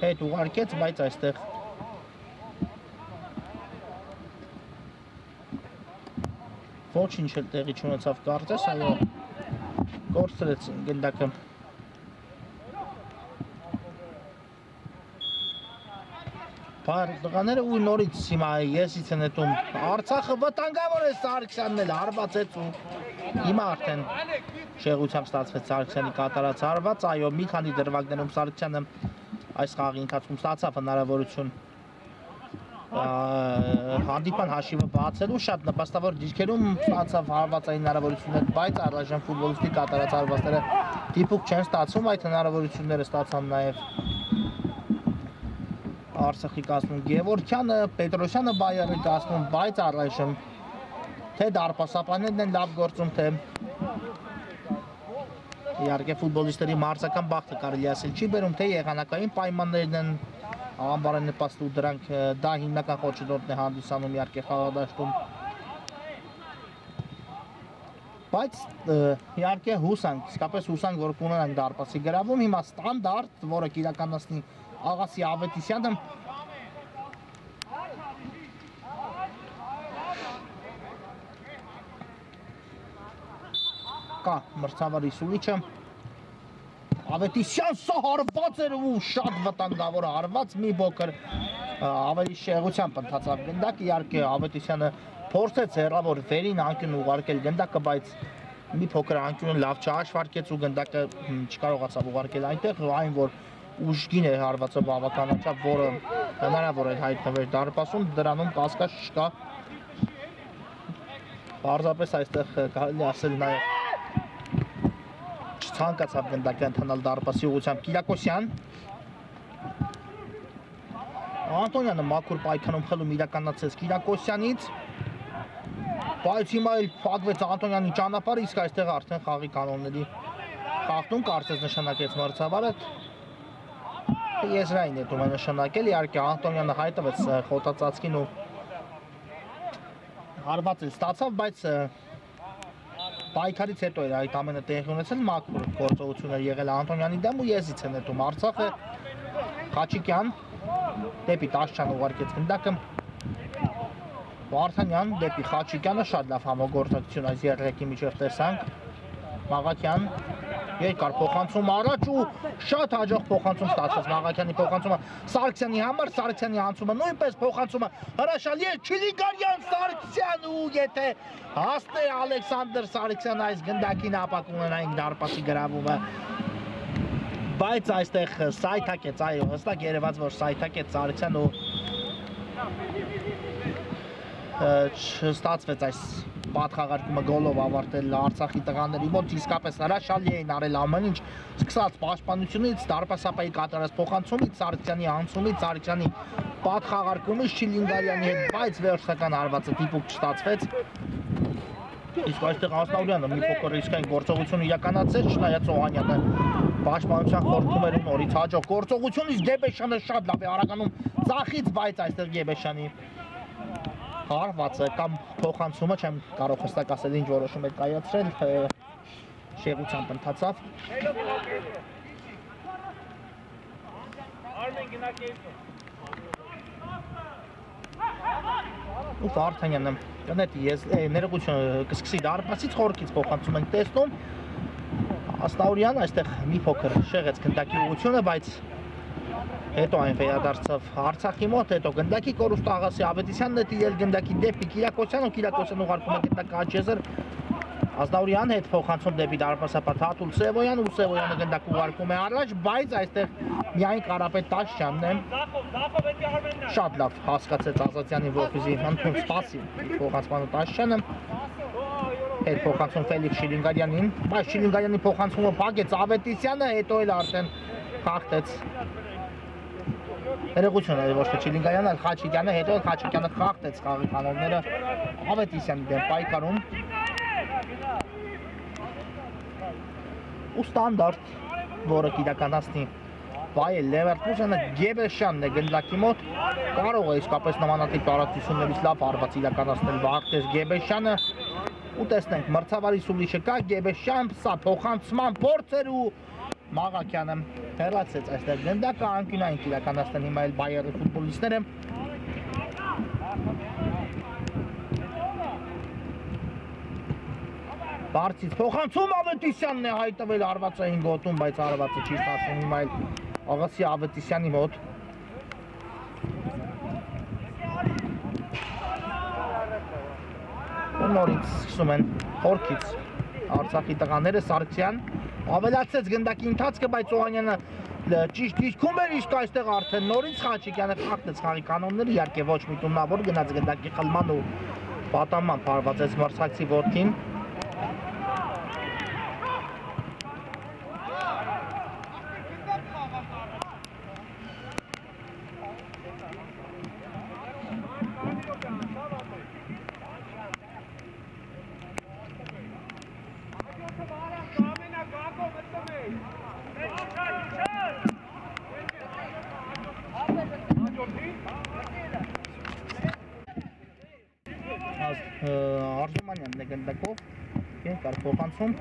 հետ ուղարկեց, բայց այստեղ ոչինչ էլ տեղի չունեցավ կարծես, այո կորցրեցին գնդակը Տղաները ու նորից հիմա եսից են հետում Արցախը վտանգավոր է Սարգսյանն էլ հարվածեց ու հիմա արդեն շեղությամբ ստացվեց Սարգսյանի կատարած հարված, այո մի քանի դրվագներում Սարգսյանը այս խաղի ընթացքում ստացավ հնարավորություն հանդիպան հաշիվը բացելու շատ նպաստավոր դիրքերում ստացավ հարվածային հնարավորություններ, բայց առայժմ ֆուտբոլիստի կատարած հարվածները դիպուկ չեն ստացվում, այդ հնարավորությունները ստացան նաև Արցախի կազմում Գևորգյանը, Պետրոսյանը Բայերը կազմում, բայց առայժմ թե դարպասապաններն են լավ գործում, թե իհարկե ֆուտբոլիստների մարզական բախտը կարելի ասել չի բերում, թե եղանակային պայմաններն են անբարենպաստ ու դրանք դա հիմնական խոչընդոտն է հանդիսանում իհարկե խաղադաշտում։ Բայց իհարկե հուսանք, իսկապես հուսանք, որ կունենանք դարպասի գրավում, հիմա ստանդարտ, որը կիրականացնի Աղասի Ավետիսյանը կա մրցավարի Սուլիչը Ավետիսյան սա հարված էր ու շատ վտանգավոր հարված մի փոքր ավելի շեղությամբ ընթացավ գնդակ իհարկե Ավետիսյանը փորձեց հեռավոր վերին անկյուն ուղարկել գնդակը բայց մի փոքր անկյունը լավ չհաշվարկեց ու գնդակը չկարողացավ ուղարկել այնտեղ այն որ ուժգին է հարվածը բավականաչափ, որը հնարավոր է հայտնվել դարպասում, դրանում կասկած չկա։ Պարզապես այստեղ կարելի ասել նաև չցանկացավ գնդակի ընդհանալ դարպասի ուղղությամբ Կիրակոսյան։ Անտոնյանը մաքուր պայքանում խլում իրականացեց Կիրակոսյանից, բայց հիմա էլ փակվեց Անտոնյանի ճանապարհը, իսկ այստեղ արդեն խաղի կանոնների խախտում կարծես նշանակեց մրցավարը։ Եզրային է դու նշանակել, իհարկե Անտոնյանը հայտնվեց խոտածածկին ու հարված էլ ստացավ, բայց պայքարից հետո էր այդ ամենը տեղի ունեցել, մաքուր գործողություն էր եղել Անտոնյանի դեմ ու եզից են հետում Արցախը Խաչիկյան դեպի Տաշչյան ուղարկեց գնդակը Վարդանյան դեպի Խաչիկյանը շատ լավ համագործակցություն այս երեքի միջև տեսանք Մաղաքյան երկար փոխանցում առաջ ու շատ հաջող փոխանցում ստացվեց Մաղաքյանի փոխանցումը Սարգսյանի համար, Սարգսյանի անցումը նույնպես փոխանցումը հրաշալի է Չիլիգարյան Սարգսյան ու եթե հասնե Ալեքսանդր Սարգսյան այս գնդակին ապա կունենային դարպասի գրավումը բայց այստեղ սայթակեց, այո, հստակ երևաց որ սայթակեց Սարգսյան ու չստացվեց այս պատխաղարկումը գոլով ավարտել Արցախի տղաների մոտ իսկապես հրաշալի էին արել ամեն ինչ սկսած պաշտպանությունից, դարպասապայի կատարած փոխանցումից, Սարգսյանի անցումից, Սարգսյանի պատխաղարկումից Չիլինգարյանի հետ, բայց վերջնական հարվածը դիպուկ չստացվեց։ Իսկ այստեղ Ասնաուրյանը մի փոքր իսկային գործողություն իրականացրեց, չնայած Օհանյանը պաշտպանության խորքում էր ու նորից հաջող գործողություն, իսկ Գեբեշյանը շատ լավ է արականում ծախից, բայց այստեղ Գեբեշյանի հարվածը կամ փոխանցումը չեմ կարող հստակ ասել ինչ որոշում է կայացրել շեղությամբ ընթացավ ու Վարդանյանը կնետի ներողություն կսկսի դարպասից խորքից փոխանցում ենք տեսնում Ասնաուրյան այստեղ մի փոքր շեղեց գնդակի ուղղությունը բայց հետո այն վերադարձավ Արցախի մոտ, հետո գնդակի կորուստ Աղասի Ավետիսյանն է տիրել գնդակի դեպի Կիրակոսյան ու Կիրակոսյան ուղարկում է գնդակը Աչեզր Ազնաուրյան հետ փոխանցում դեպի դարպասապատ Հատուլ Սևոյան ու Սևոյանը գնդակ ուղարկում է առաջ, բայց այստեղ միայն Կարապետ Տաշյանն է շատ լավ հասկացեց Ազատյանի որպեսզի ընդուն սպասի փոխանցմանը Տաշյանը հետ փոխանցում Ֆելիքս Շիլինգարյանին, բայց Շիլինգարյանի փոխանցումը փակեց Ավետիսյանը, հետո էլ արդեն խախտեց Ներողություն է ոչ թե Չիլինգարյանը, այլ Խաչիկյանը, հետո Խաչիկյանը խախտեց խաղի կանոնները Ավետիսյանի դեմ պայքարում ու ստանդարտ, որը կիրականացնի Բայել Լևերկուզենը Գեբեշյանն է գնդակի մոտ, կարող է իսկապես նմանատիպ տարածություններից լավ հարված իրականացնել Վարդես Գեբեշյանը ու տեսնենք մրցավարի Սուլիչը կա Գեբեշյան, սա փոխանցման փորձ էր ու Մաղաքյանը հեռացեց այստեղ գնդակը անկյունային իրականացնեն հիմա էլ Բայերի ֆուտբոլիստները Բարձից փոխանցում Ավետիսյանն է հայտնվել հարվածային գոտում, բայց հարվածը չի ստացվում հիմա էլ Աղասի Ավետիսյանի մոտ ու նորից սկսում են խորքից Արցախի տղաները Սարգսյան ավելացեց գնդակի ընթացքը, բայց Օհանյանը ճիշտ դիրքում էր, իսկ այստեղ արդեն նորից Խաչիկյանը խախտեց խաղի կանոնները, իհարկե ոչ միտումնավոր գնաց գնդակի խլման ու պատանման փարվածեց մրցակցի ոտքին։ Արզումանյանն է գնդակով, կար փոխանցում,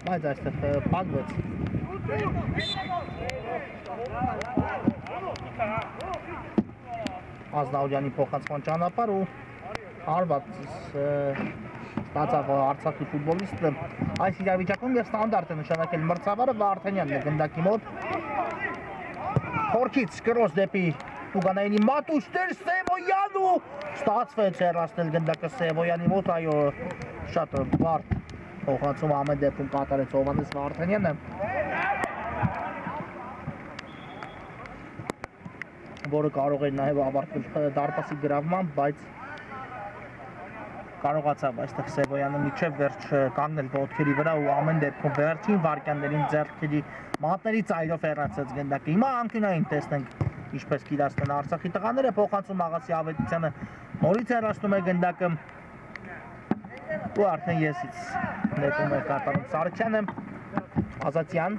բայց այստեղ պակվեց Ազնաուրյանի փոխանցման ճանապարհ ու հարված ստացավ Արցախի ֆուտբոլիստը այս իրավիճակում եւ ստանդարտ է նշանակել մրցավարը Վարդանյանն է գնդակի մոտ խորքից կրոս դեպի Տուգանայինի Մատուշ Տեր Սևոյան ու ստացվեց հեռացնել գնդակը Սևոյանի մոտ, այո, շատ բարդ փոխանցում ամեն դեպքում կատարեց Հովհաննես Վարդանյանը, որը կարող էր նաև ավարտվել դարպասի գրավմամբ, բայց կարողացավ այստեղ Սևոյանը մինչև վերջ կանգնել ոտքերի վրա ու ամեն դեպքում վերջին վայրկյաններին ձեռքերի մատների ծայրով հեռացեց գնդակը։ Հիմա անկյունային տեսնենք ինչպես կիրացնեն Արցախի տղաները, փոխանցում Աղասի Ավետիսյանը նորից հեռացնում է գնդակը ու արդեն եսից նետում է կատարում Սարգսյանը, Ազատյան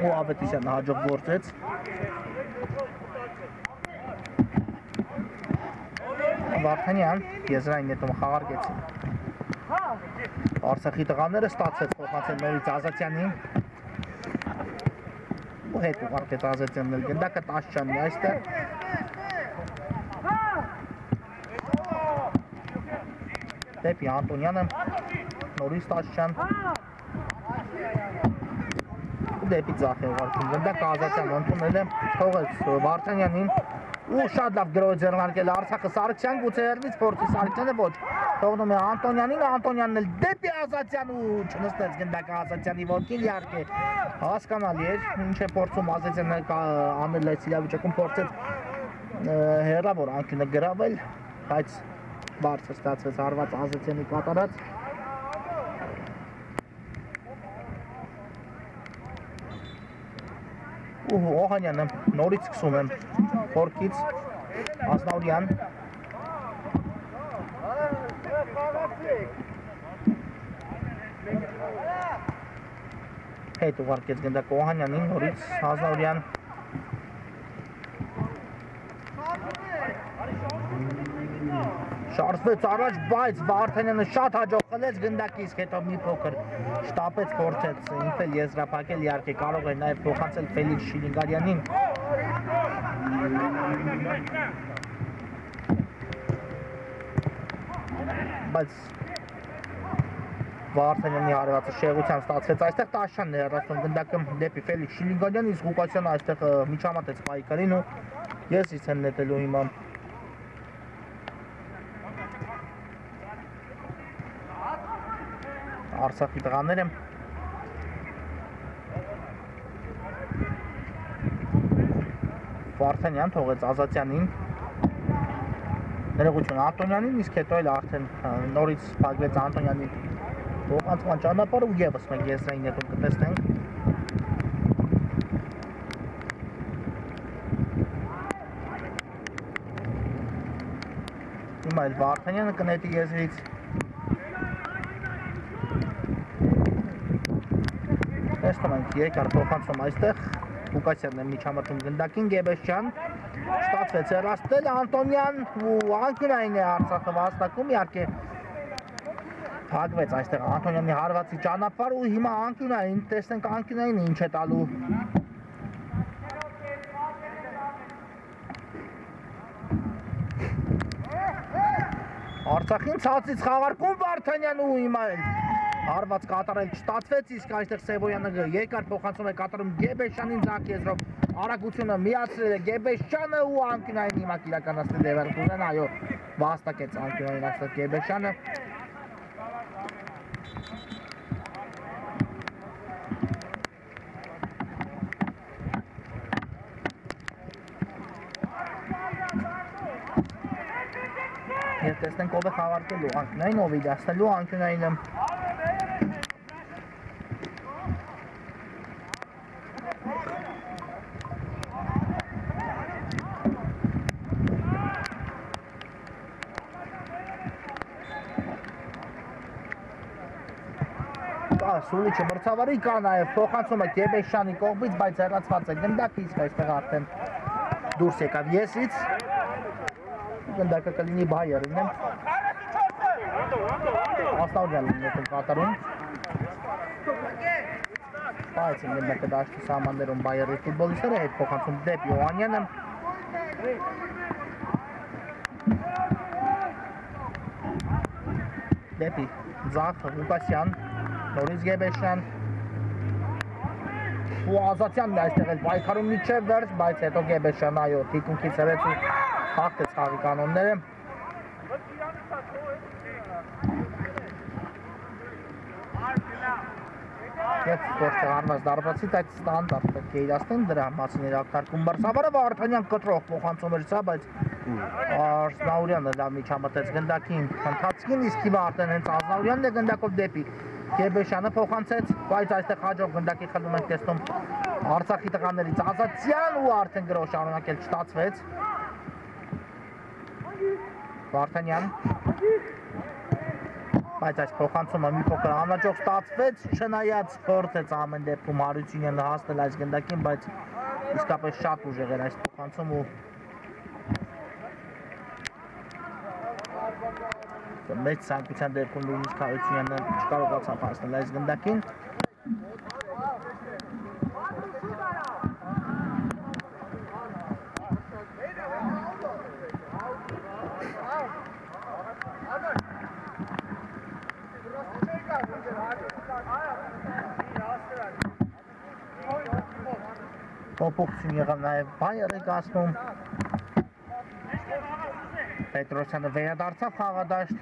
ու Ավետիսյանը հաջող գործեց Վարդանյան եզրային նետումը խաղարկեցին Արցախի տղաները ստացվեց փոխանցել նորից Ազատյանին ու հետ ուղարկեց Ազատյանն էլ գնդակը Տաշչյանն է այստեղ դեպի Անտոնյանը նորից Տաշչյան ու դեպի ձախ է ուղարկում գնդակը Ազատյանը ընդունել է թողեց Վարդանյանին ու շատ լավ գրոհ ձեռնարկել Արցախը Սարգսյան գուցե հեռվից փորձի Սարգսյանը ոչ թողնում է Անտոնյանին, Անտոնյանն էլ դեպի Ազատյան ու չնստեց գնդակը Ազատյանի ոտքին, իհարկե հասկանալի էր, ինչ է փորձում Ազատյանը անել այս իրավիճակում փորձեց հեռավոր անկյունը գրավել, բայց բարձր ստացվեց հարված Ազատյանի կատարած ու Օհանյանը նորից սկսում է խորքից Ազնաուրյան հետ ուղարկեց գնդակը Օհանյանին նորից Ազնաուրյան շարժվեց առաջ, բայց Վարդանյանը շատ հաջող խլեց գնդակի, իսկ հետո մի փոքր շտապեց, փորձեց ինքն եզրափակել, իհարկե կարող էր նաև փոխանցել Ֆելիքս Շիլինգարյանին։ Բայց Վարդանյանի հարվածը շեղությամբ ստացվեց, այստեղ Տաշյանն է հեռացնում գնդակը դեպի Ֆելիքս Շիլինգարյանին, իսկ Ղուկասյանը այստեղ միջամտեց պայքարին ու ես ինձ եմ նետելու հիմա Արցախի տղաները Վարդանյան թողեց Ազատյանին ներողություն Անտոնյանին, իսկ հետո էլ արդեն նորից փակվեց Անտոնյանի փոխանցման ճանապարհը ու եւս մենք եզրային նետում կտեսնենք հիմա էլ Վարդանյանը կնետի եզրից տեսնում ենք երկար փոխանցում այստեղ Ղուկասյանն է միջամտում գնդակին Գեբեսյան ստացվեց հեռացնել Անտոնյան ու անկյունային է Արցախը վաստակում իհարկե փակվեց այստեղ Անտոնյանի հարվածի ճանապարհ ու հիմա անկյունային տեսնենք անկյունային ինչ է տալու Արցախին ցածից խաղարկում Վարդանյան ու հիմա հարված կատարել չստացվեց, իսկ այստեղ Սևոյանը երկար փոխանցում է կատարում Գեբեսյանին ձախ եզրով արագությունը միացրել է Գեբեսյանը ու անկյունային հիմա իրականացնել է վերջում, այո վաստակեց անկյունային այստեղ Գեբեշյանը։ Եվ տեսնենք ով է խաղարկելու անկյունային, ով է դասնելու անկյունայինը։ Սուլիչը մրցավարի կա նաև փոխանցումը Գեբեշյանի կողմից, բայց հեռացված է գնդակը, իսկ այստեղ արդեն դուրս եկավ եսից։ Գնդակը կլինի Բայերին է։ Ասնաուրյանն է կատարում։ Բայց գնդակը դաշտի սահմաններում Բայերի ֆուտբոլիստները հետ փոխանցում դեպի Օհանյանը։ Դեպի Ձախ Ղուկասյան, նորից Գեբեշյան ու Ազատյանն է այստեղ էլ պայքարում միջև վերջ, բայց հետո Գեբեշյան այո թիկունքից հրեց ու խախտեց խաղի կանոնները։ Եվ կոշտը հարված դարբացից այդ ստանդարդ պետք է իրացնեն դրա մասին իրակարգում բարձավարը Վարդանյան կտրող փոխանցում էր սա, բայց Ասնաուրյանը լավ միջամտեց գնդակին ընթացքին, իսկ հիմա արդեն հենց Ասնաուրյանն է գնդակով դեպի Գեբեշյանը փոխանցեց, բայց այստեղ հաջող գնդակի խլում ենք տեսնում Արցախի տղաներից Ազատյան ու արդեն գրող շարունակել չստացվեց։ Վարդանյան բայց այս փոխանցումը մի փոքր անհաջող ստացվեց, չնայած փորձեց ամեն դեպքում Հարությունյանը հասնել այս գնդակին, բայց իսկապես շատ ուժեղ էր այս փոխանցում ու մեծ ցանկության դեպքում նույնիսկ Հարությունյանը չկարողացավ հասնել այս գնդակին։ Փոփոխություն եղավ նաև Բայերի կազմում։ Պետրոսյանը վերադարձավ խաղադաշտ։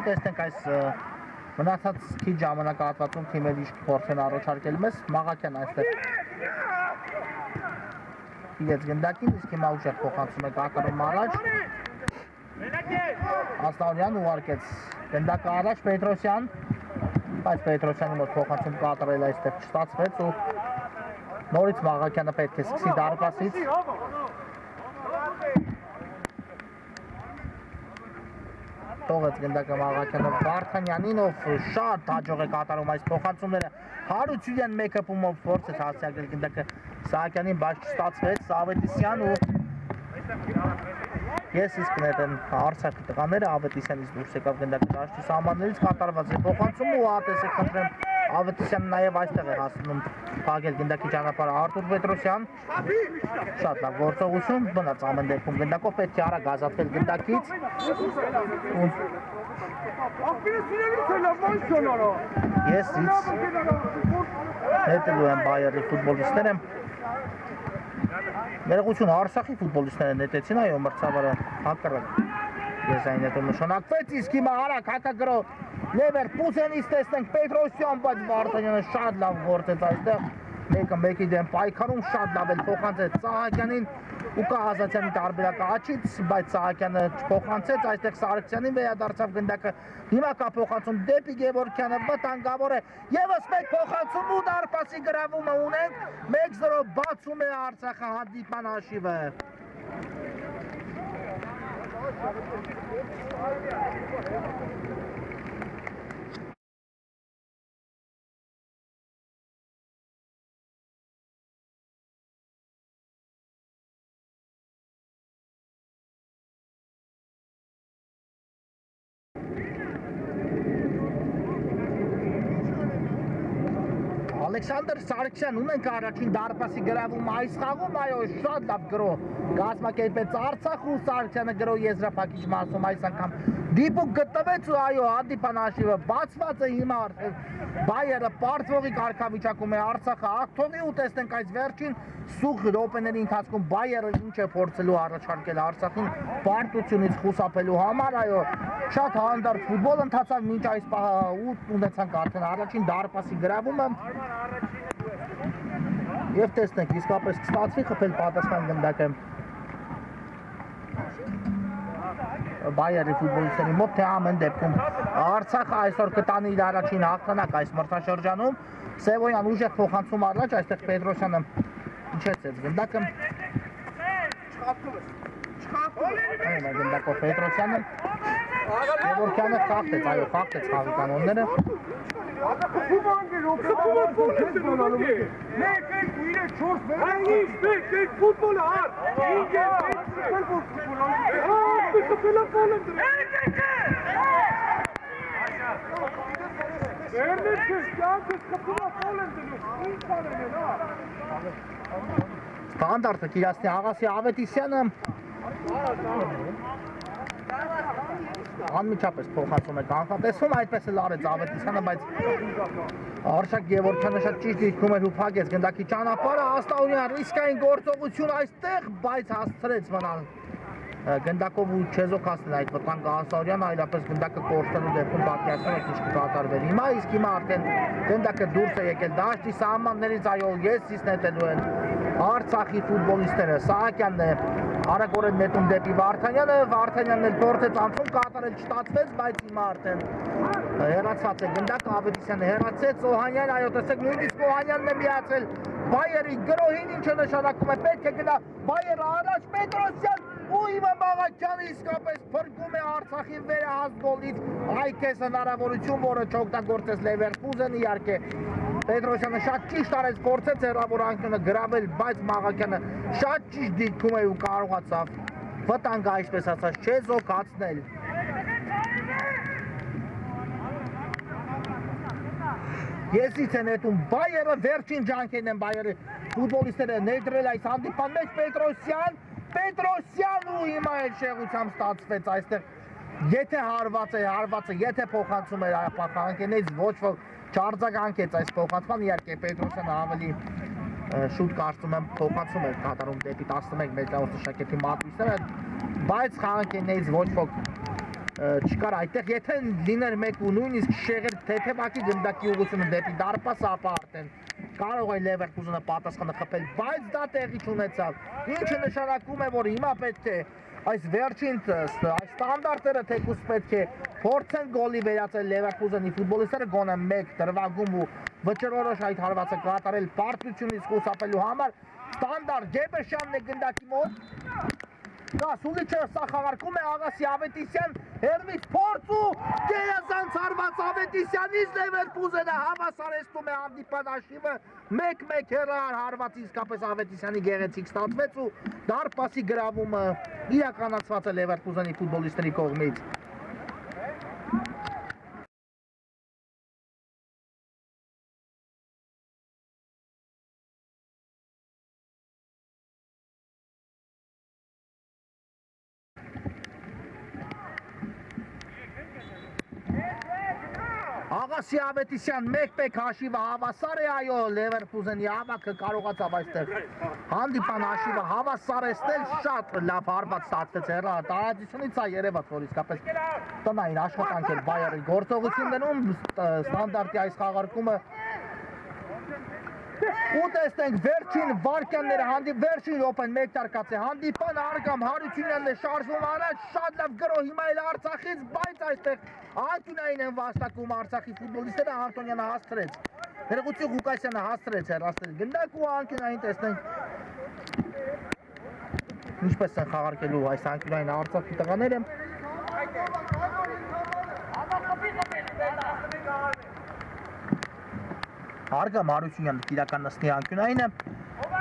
Տեսնենք այս մնացած քիչ ժամանակահատվածում թիմերը ինչ փորձեն առաջարկել մեզ։ Մաղաքյան այստեղ իրենց գնդակին, իսկ հիմա ուժեղ փոխանցում է կատարում առաջ։ Ասնաուրյան ուղարկեց գնդակը առաջ Պետրոսյան, բայց Պետրոսյանի մոտ փոխանցում կատարել այստեղ չստացվեց ու նորից Մաղաքյանը պետք է սկսի դարպասից։ Թողեց գնդակը Մաղաքյանը Վարդանյանին, ով շատ հաջող է կատարում այս փոխանցումները։ Հարությունյան մեկ հպումով փորձեց հասցեակել գնդակը Սահակյանին, բայց չստացվեց։ Ավետիսյան ու ես իսկ նետեն Արցախի տղաները Ավետիսյանից դուրս եկավ գնդակը դաշտի սահմաններից կատարված է փոխանցումը ու ատեսեք խնդրեմ Ավետիսյանը նաև այստեղ է հասնում փակել գնդակի ճանապարհը Արտուր Պետրոսյան։ Շատ լավ գործողություն, մնաց ամեն դեպքում գնդակով պետք է արագ ազատվել գնդակից։ Եսից նետելու են Բայերի ֆուտբոլիստները։ Ներողություն, Արցախի ֆուտբոլիստները նետեցին, այո, մրցավարը հակառակ եզային նետումը շնակվեց, իսկ հիմա արագ հակագրող Լևերկուզենից տեսնենք Պետրոսյան, բայց Վարդանյանը շատ լավ գործեց այստեղ, մեկը մեկի դեմ պայքարում շատ լավ էլ փոխանցեց Սահակյանին ու կա Ազատյանի տարբերակը աչից, բայց Սահակյանը չփոխանցեց, այստեղ Սարգսյանին վերադարձավ գնդակը, հիմա կա փոխանցում դեպի Գևորգյանը, վտանգավոր է, ևս մեկ փոխանցում ու դարպասի գրավումը ունենք, 1-0 բացում է Արցախը հանդիպման հաշիվը։ Ալեքսանդր Սարգսյան ունենք առաջին դարպասի գրավում այս խաղում, այո, շատ լավ գրո կազմակերպեց Արցախ ու Սարգսյանը գրո եզրափակիչ մասում այս անգամ դիպուկ գտնվեց ու այո, հանդիպան հաշիվը բացված է հիմա արդեն Բայերը պարտվողի կարգավիճակում է Արցախը ակթողի ու տեսնենք այս վերջին սուղ րոպեների ընթացքում Բայերը ինչ է փորձելու առաջարկել Արցախին պարտությունից խուսափելու համար, այո, շատ հանդարտ ֆուտբոլ ընթացավ մինչ այս պահը ու ունեցանք արդեն առաջին դարպասի գրավումը եւ տեսնենք իսկապես կստացվի խփել պատասխան գնդակը Բայերի ֆուտբոլիստների մոտ թե ամեն դեպքում Արցախը այսօր կտանի իր առաջին հաղթանակ այս մրցաշրջանում Սևոյան ուժեղ փոխանցում առաջ այստեղ Պետրոսյանը իջեցեց գնդակը Այո գնդակով Պետրոսյանը Գևորգյանը խաղթեց, այո խաղթեց խաղի կանոնները Ստանդարտը Կիրասնի Աղասի Ավետիսյանը անմիջապես փոխանցում է կանխատեսում, այդպես էլ արեց Ավետիսյանը, բայց Արշակ Գևորգյանը շատ ճիշտ դիրքում էր ու փակեց գնդակի ճանապարհը, Աստաունյան ռիսկային գործողություն այստեղ, բայց հասցրեց մնալ գնդակով ու չեզոքացնել այդ վտանգը Աստաունյանը, այլապես գնդակը կորցնելու դեպքում պատկերացնում եք ինչ կկատարվեր հիմա, իսկ հիմա արդեն գնդակը դուրս է եկել դաշտի սահմաններից, այո, ես նետելու են Արցախի ֆուտբոլիստները, Սահակյանն է արագորեն նետում դեպի Վարդանյանը, Վարդանյանն էլ փորձեց անցում կատարել, չստացվեց, բայց հիմա արդեն հեռացված է գնդակը, Ավետիսյանը հեռացեց, Օհանյան, այո, տեսեք նույնիսկ Օհանյանն է միացել Բայերի գրոհին, ինչը նշանակում է պետք է գնա Բայերը առաջ Պետրոսյան ու հիմա Մաղաքյանը իսկապես փրկում է Արցախին վերահաս գոլից, այ քեզ հնարավորություն, որը չօգտագործեց Լևերկուզենը իհարկե Պետրոսյանը շատ ճիշտ արեց, փորձեց հեռավոր անկյունը գրավել, բայց Մաղաքյանը շատ ճիշտ դիրքում է ու կարողացավ վտանգը այսպես ասած չեզոքացնել Եսից է նետում Բայերը, վերջին ջանքերն են Բայերի ֆուտբոլիստները ներդրել այս հանդիպան մեջ Պետրոսյան ու հիմա էլ շեղությամբ ստացվեց այստեղ Եթե հարված է, եթե փոխանցում էր ապախանքներից ոչ ոք չարձագանքեց այս փոխանցման, իհարկե Պետրոսյանը ավելի շուտ կարծում եմ փոխանցում էր կատարում դեպի 11 մետրավոր շակետի մատույցները, բայց խաղանքներից ոչ ոք չկար այդտեղ, եթե լիներ մեկ ու նույնիսկ շեղեր թեթևակի գնդակի ուղղությունը դեպի դարպասը, ապա արդեն կարող է Լևերկուզենը պատասխանը խփել, բայց դա տեղի չունեցավ, ինչը նշանակում է, որ հիմա պետք է այս վերջին այս ստանդարտները թեկուզ պետք է փորձեն գոլի վերածել Լևերկուզենի ֆուտբոլիստները գոնե մեկ դրվագում ու վճռորոշ այդ հարվածը կատարել պարտությունից խուսափելու համար ստանդարտ Գեբեշյանն է գնդակի մոտ Դա Սուլիչը սախաղարկում է Աղասի Ավետիսյան հերմից փորձ ու գերազանց հարված Ավետիսյանից Լևերկուզենը հավասարեցնում է հանդիպան հաշիվը 1-1 հեռահար հարված իսկապես Ավետիսյանի գեղեցիկ ստացվեց ու դարպասի գրավումը իրականացված է Լևերկուզենի ֆուտբոլիստների կողմից Աղասի Ավետիսյան 1-1 հաշիվը հավասար է, այո, Լևերկուզենի ավակը կարողացավ այստեղ հանդիպան հաշիվը հավասարեցնել, շատ լավ հարված ստացվեց հեռահար տարածությունից, սա երևաց, որ իսկապես տնային աշխատանք էր Բայերի գործողություններում, ստանդարտի այս խաղարկումը ու տեսնենք վերջին վարկյանները, վերջին րոպեն մեկ տարկած է հանդիպան Արգամ Հարությունյանն է շարժվում առաջ, շատ լավ գրո հիմա էլ Արցախից, բայց այստեղ անկյունային են վաստակում Արցախի ֆուտբոլիստները, Արտոնյանը հասցրեց, Հրեղուցի Ղուկասյանը հասցրեց հեռացնել գնդակ ու անկյունային տեսնենք ինչպես են խաղարկելու այս անկյունային Արցախի տղաները Արգամ Հարությունյանը իրականացնի անկյունայինը,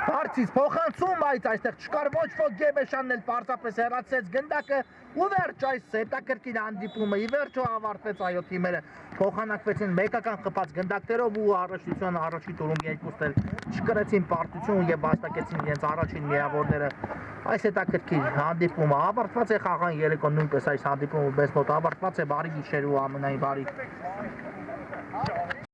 հարց փողոցից փոխանցում, բայց այստեղ չկար ոչ ոք, Գեբեշյանն էլ պարզապես հեռացեց գնդակը ու վերջ այս հետաքրքիր հանդիպումը ի վերջո ավարտվեց, այո, թիմերը փոխանակվեցին մեկական խփած գնդակներով ու առաջնության առաջի տուրում երկուսն էլ չկրեցին պարտություն եւ վաստակեցին իրենց առաջին միավորները։ Այս հետաքրքիր հանդիպումը ավարտված է, խաղան երեկո նույնպես այս հանդիպումը մեզ մոտ ավարտված է, բարի գիշեր ու ամենայն բարի։